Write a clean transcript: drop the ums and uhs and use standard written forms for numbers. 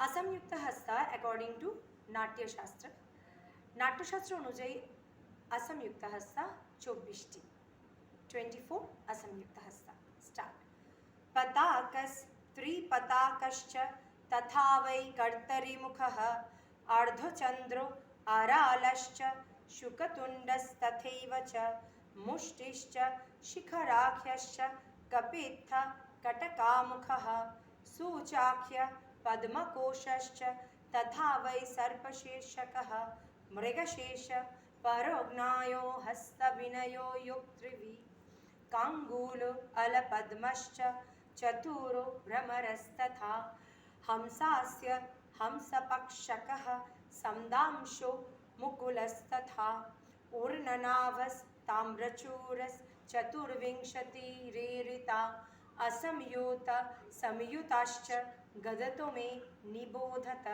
असंयुक्त हस्ता according to Natyashastra. Natyashastra अनुযায়ী असंयुक्त हस्ता 24टी, 24 असंयुक्त हस्ता। स्टार्ट। पताकस्त्रिपताकश्च तथा वै कर्तरिमुखः अर्धचन्द्रो आरालश्च शुकतुण्डस्तथैव च मुष्टिश्च शिखराख्यश्च कपित्थ कटकामुखः सूचाख्य पद्मकोशश्च तथा वै सर्पशीर्षकः मृगशीर्ष परोज्ञायो हस्तविनयो युक्त्रिवि काङ्गूलो अलपद्मश्च चतुरो भ्रमरस्तथा हंसास्य हंसपक्षकः संदांशो मुकुलस्तथा ऊर्णनाभस्ताम्रचूरश्चतुर्विंशतिरेरिता असंयुत संयुताश्च गदतो मे निबोधत।